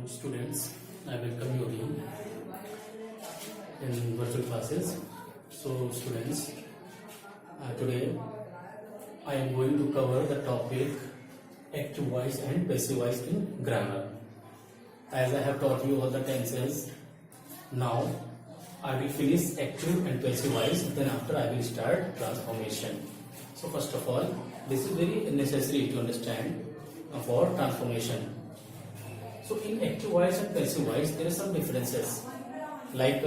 students, I welcome you again in virtual classes. So students, today I am going to cover the topic active voice and passive voice in grammar. As I have taught you all the tenses, now I will finish active and passive voice, then after I will start transformation. So first of all, this is very necessary to understand for transformation. So in active voice and passive voice, there are some differences. Like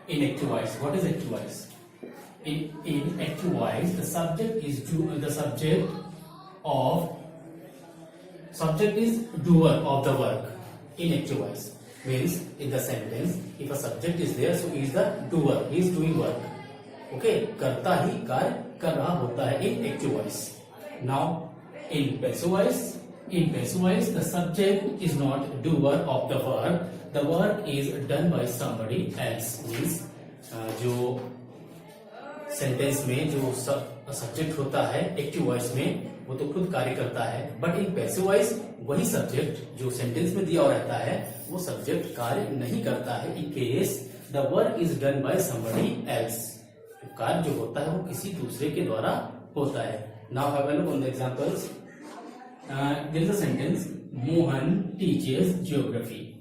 in active voice, what is active voice? In active voice, the subject is doer of the work. In active voice means in the sentence, if a subject is there, so he is the doer. He is doing work. Okay, करता ही कार्य कर रहा होता है in active voice. Now in passive voice, the subject is not doer of the work. The work is done by somebody else. Means जो sentence में जो subject होता है एक्टिव वॉइस में, वो तो खुद कार्य करता है, बट इन पैसिव वॉइस वही सब्जेक्ट जो सेंटेंस में दिया हुआ रहता है वो सब्जेक्ट कार्य नहीं करता है. In case the work is done by somebody else. कार्य जो होता है वो किसी दूसरे के द्वारा होता है. Now have a look on the examples. There is a sentence, Mohan teaches geography.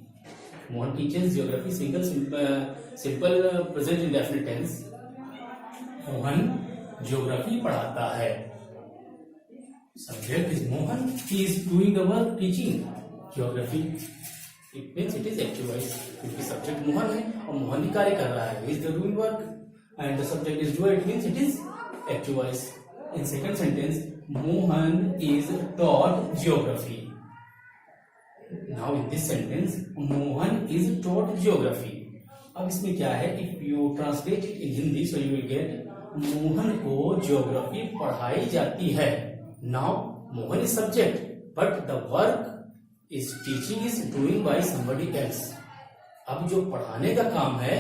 Mohan teaches geography, simple present indefinite tense. Mohan geography पढ़ाता है. Subject is Mohan. He is doing the work teaching geography. It means it is active voice. क्योंकि subject Mohan है और मोहन ही कार्य कर रहा है. He is doing work and the subject is doer. It means it is active voice. In second sentence, Mohan is taught geography. Now in this sentence, Mohan is taught geography. अब इसमें क्या है? If you translate it in Hindi, so you will get Mohan को geography पढ़ाई जाती है. Now Mohan is subject, but the work is teaching is doing by somebody else. अब जो पढ़ाने का काम है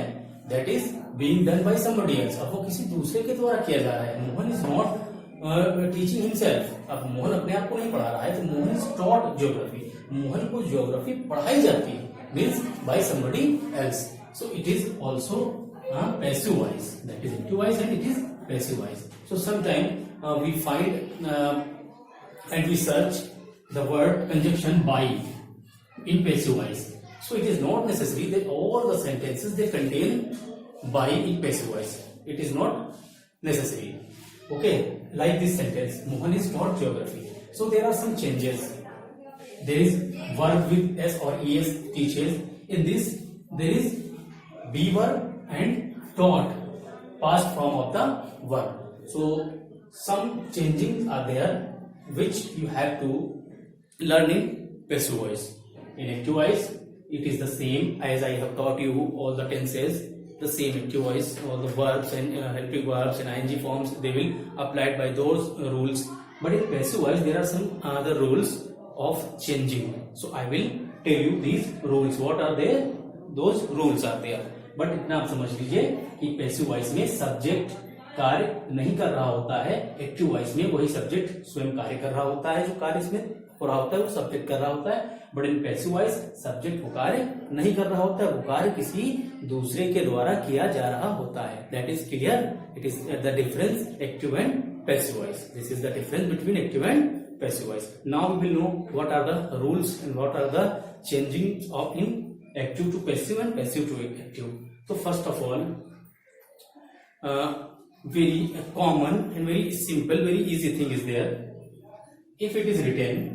that is being done by somebody else. अब वो किसी दूसरे के द्वारा किया जा रहा है. Mohan is not teaching himself. अब मोहन अपने आप को नहीं पढ़ा रहा है, तो Mohan is taught geography. Mohan को ज्योग्राफी पढ़ाई जाती है means by somebody else. So it is also passive voice. That is active voice and it is passive voice. So sometime we find and we search the word conjunction by in passive voice. So it is not necessary that all the sentences they contain by in passive voice. It is not necessary. Okay, like this sentence, Mohan is taught geography. So there are some changes. There is verb with s or es, teaches. In this, there is be verb and taught, past form of the verb. So some changings are there which you have to learn in passive voice. In active voice, it is the same as I have taught you all the tenses. The same active voice, all the verbs and helping verbs and ing forms, they will applied by those rules. But in passive voice, there are some other rules of changing. So I will tell you these rules. What are there? Those rules are there. But इतना आप समझ लीजिए कि passive voice में subject कार्य नहीं कर रहा होता है. एक्टिव वॉइस में वही सब्जेक्ट स्वयं कार्य कर रहा होता है. जो कार्य इसमें हो रहा होता है वो सब्जेक्ट कर रहा होता है. But in passive voice subject वो कार्य नहीं कर रहा होता है, वो कार्य किसी दूसरे के द्वारा किया जा रहा होता है. That is clear. It is the difference active and passive voice. This is the difference between active and passive voice. Now we will know what are the rules and what are the changing of in active to passive and passive to active. So first of all, very common and very simple, very easy thing is there. If it is written,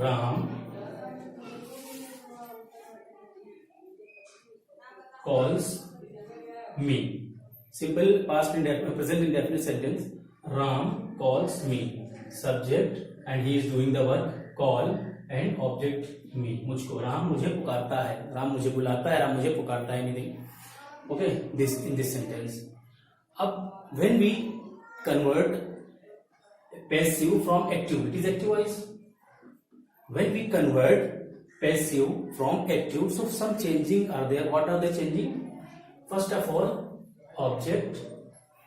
Ram calls me. Simple past indefinite, present indefinite sentence. Ram calls me. Subject and he is doing the work. Call and object me. मुझको, राम मुझे पुकारता है, राम मुझे बुलाता है, राम मुझे पुकारता है. Anything. Okay, this in this sentence. अब when we convert passive from active, it is active voice. When we convert passive from active, so some changing are there. What are they changing? First of all, object,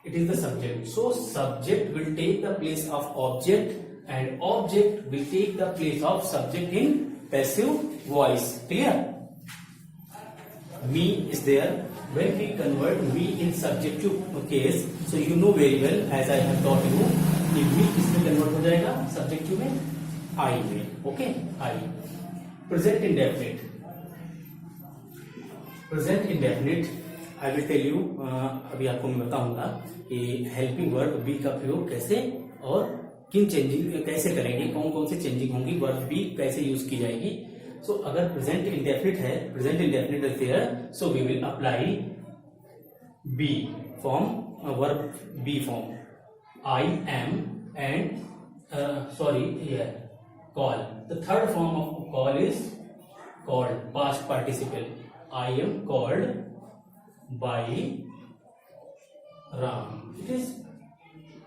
it is the subject. So subject will take the place of object and object will take the place of subject in passive voice. Clear? Me is there. When we convert me in subjective case, so you know very well as I have taught you, कि me किसमें convert हो जाएगा subjective में, I में. Okay, I. Present indefinite. Present indefinite, I will tell you, अभी आपको मैं बताऊंगा कि हेल्पिंग वर्ब बी का प्रयोग कैसे और किन चेंजिंग कैसे करेंगे, कौन कौन से चेंजिंग होंगी, वर्ब बी कैसे यूज की जाएगी. सो अगर प्रेजेंट इंडेफिनिट है, present indefinite is there, so we will apply be form, verb be form, I am and call. The third form of call is called, past participle. I am called by Ram. It is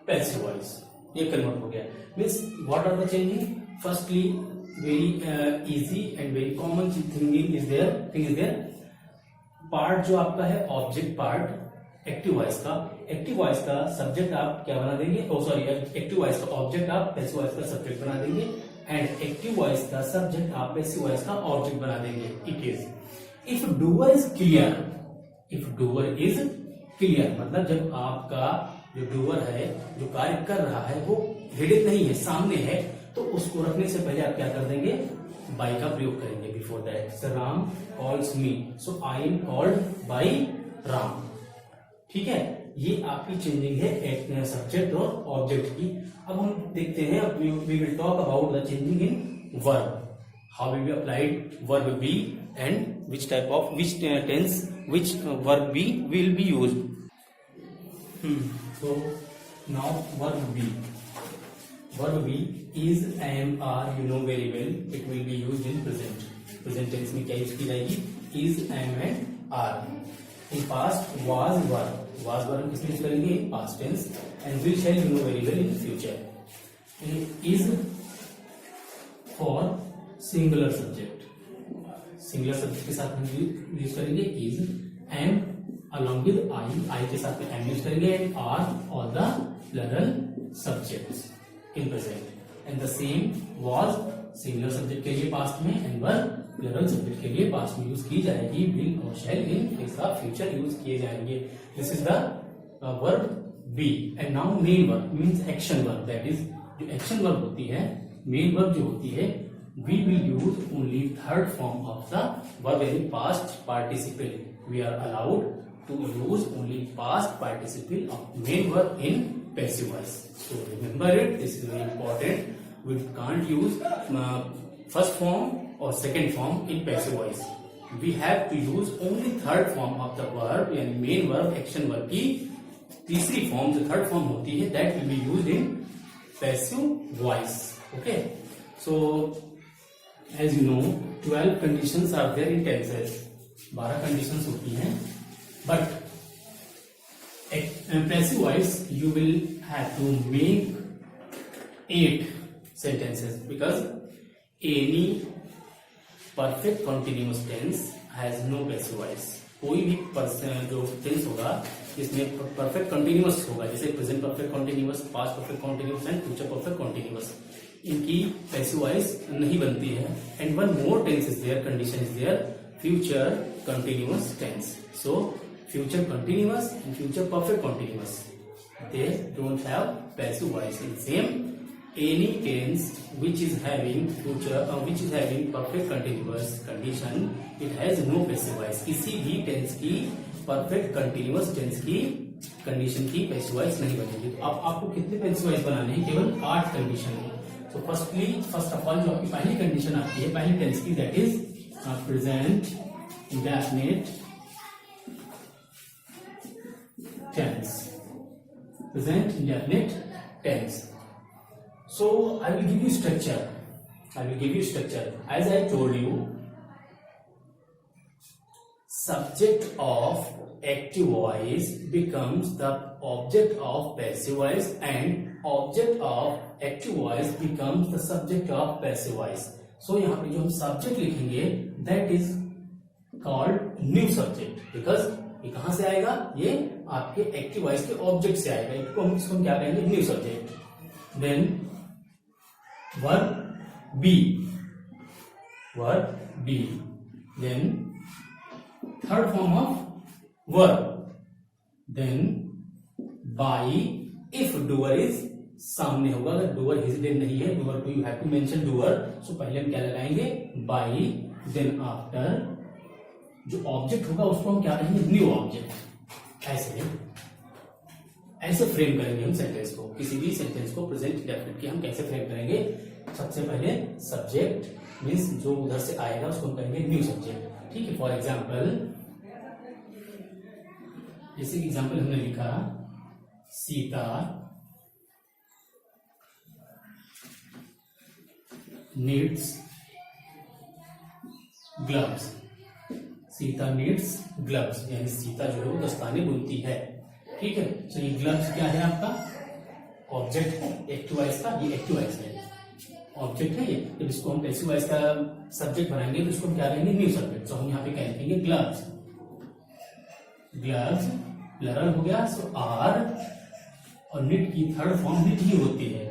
passive voice. ये convert हो गया. Means what are the changing? Firstly, very easy and very common thing is there. Part जो आपका है object part, active voice का. Active voice का subject आप क्या बना देंगे? एक्टिव वॉइस का ऑब्जेक्ट आप पैसिव वॉइस का सब्जेक्ट बना देंगे एंड एक्टिव वॉइस का सब्जेक्ट आप पैसिव वॉइस का ऑब्जेक्ट बना देंगे. It is if doer is clear. If doer is clear मतलब जब आपका जो डूअर है, जो कार्य कर रहा है, वो हिडन नहीं है, सामने है, तो उसको रखने से पहले आप क्या कर देंगे? बाई का प्रयोग करेंगे before that. So Ram calls me, so I am called by Ram. ठीक है, ये आपकी चेंजिंग है सब्जेक्ट और ऑब्जेक्ट की. अब हम देखते हैं, we will talk about the changing in verb. How will be applied verb be and which tense which verb be will be used. So now verb be. Verb be is, am, are, you know very well. It will be used in present. Present tense में क्या use की जाएगी? Is, am and are. In past was, were. Was, were हम किस में use करेंगे? In past tense. And will, shall, you know very well in future. Is for singular subject. Singular subject के साथ हम यूज करेंगे is. Am along with I के साथ में एम यूज करेंगे and are all the plural subjects in present. And the same was singular subject के लिए पास्ट में एंड वर प्लरल सब्जेक्ट के लिए पास्ट में यूज की जाएगी. विल और shall in case of future use किए जाएंगे. This is the verb be. And now main verb means action verb. That is जो एक्शन वर्ब होती है, मेन वर्ब जो होती है, we will use only third form of the verb in past participle. We are allowed to use only past participle of main verb in passive voice. So remember it, this is very important. We can't use first form or second form in passive voice. We have to use only third form of the verb and main verb action verb की तीसरी form जो third form होती है, that will be used in passive voice. Okay, so as you know 12 conditions are there in tenses. 12 conditions होती हैं, but passive voice you will have to make 8 sentences because any perfect continuous tense has no passive voice. कोई भी जो tense होगा जिसमें perfect continuous होगा, जैसे present perfect continuous, past perfect continuous and future perfect continuous, इनकी passive voice नहीं बनती है. And one more tense is there, condition is there, future continuous tense. So future continuous and future perfect continuous, they don't have passive voice. In same any tense which is having future which is having perfect continuous condition, it has no passive voice. किसी भी tense की perfect continuous tense की condition की passive voice नहीं बनेगी. तो अब आपको कितने पैसिव वॉइस बनाने हैं? केवल 8 कंडीशन है. तो फर्स्ट ऑफ ऑल जो आपकी पहली कंडीशन आती है पहली टेंस की, that is present indefinite tense. Present indefinite tense. So I will give you structure. As I told you, subject of active voice becomes the object of passive voice and object of active voice becomes the subject of passive voice. So यहाँ पे जो हम subject लिखेंगे that is called new subject because ये कहाँ से आएगा? ये आपके active voice के object से आएगा. इसको हम क्या कहेंगे? New subject. Then verb be, then third form of verb, then by if doer is सामने होगा, अगर डूअर हेजिटेट नहीं है, डूअर को you have to mention doer, so पहले हम क्या लगाएंगे बाय, देन आफ्टर जो ऑब्जेक्ट होगा उसको हम क्या कहेंगे न्यू ऑब्जेक्ट। ऐसे फ्रेम करेंगे हम सेंटेंस को, किसी भी सेंटेंस को प्रेजेंट इंडेफिनिट की हम कैसे फ्रेम करेंगे। सबसे पहले सब्जेक्ट मीन्स जो उधर से आएगा उसको हम कहेंगे न्यू सब्जेक्ट, ठीक है। फॉर एग्जाम्पल, जैसे एग्जाम्पल हमने लिखा Sita needs gloves, Sita needs gloves, यानी सीता जो है वो दस्ताने बुनती है, ठीक है। तो ये ग्लव्स क्या है आपका ऑब्जेक्ट है, एक्टिव वॉइस का, ये एक्टिव वॉइस है, ऑब्जेक्ट है ये। जब इसको हम पैसिव वॉइस का सब्जेक्ट बनाएंगे तो इसको हम क्या कहेंगे न्यू सब्जेक्ट। तो हम यहाँ पे क्या लिखेंगे ग्लव्स, ग्लव्स प्लरल हो गया, सो आर, और निट की थर्ड फॉर्म निट ही होती है,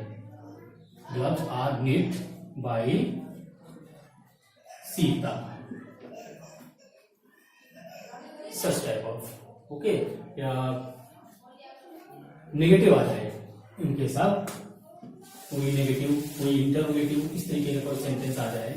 gloves are knit by Sita, such type of, okay. या नेगेटिव आ जाए इनके साथ, कोई नेगेटिव कोई इंटरोगेटिव, इस तरीके का कोई सेंटेंस आ जाए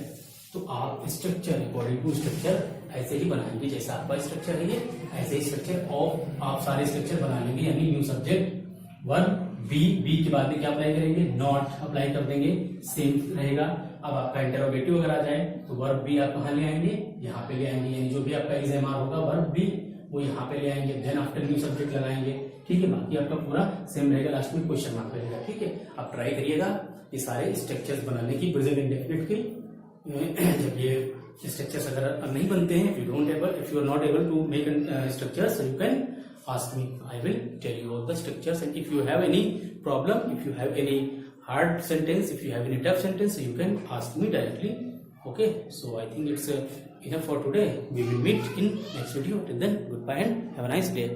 तो आप स्ट्रक्चर अकॉर्डिंग टू स्ट्रक्चर ऐसे ही बनाएंगे, जैसा आपका स्ट्रक्चर है ये ऐसे ही स्ट्रक्चर ऑफ आप सारे स्ट्रक्चर बना लेंगे। यानी न्यू सब्जेक्ट वर्ब बी के बाद में क्या अप्लाई करेंगे नॉट अप्लाई कर देंगे, सेम रहेगा। अब आपका इंटरोगेटिव अगर आ जाए तो वर्ब बी आप कहाँ ले आएंगे, यहाँ पे ले आएंगे, यानी जो भी आपका एग्जाम होगा वर्ब बी वो यहाँ पे ले आएंगे, देन आफ्टर न्यू सब्जेक्ट लगाएंगे, ठीक है। बाकी आपका पूरा सेम रहेगा, लास्ट में क्वेश्चन मार्क रहेगा, ठीक है। आप ट्राई करिएगा ये सारे स्ट्रक्चर्स बनाने की प्रेजेंट इंडेफिनिट की। जब ये स्ट्रक्चर्स अगर नहीं बनते हैं, if you are not able to make structures, you can ask me, I will tell you all the structures, and if you have any problem, if you have any hard sentence, if you have any tough sentence, you can ask me directly, okay. So I think it's enough for today. We will meet in next video. Till then, goodbye and have a nice day.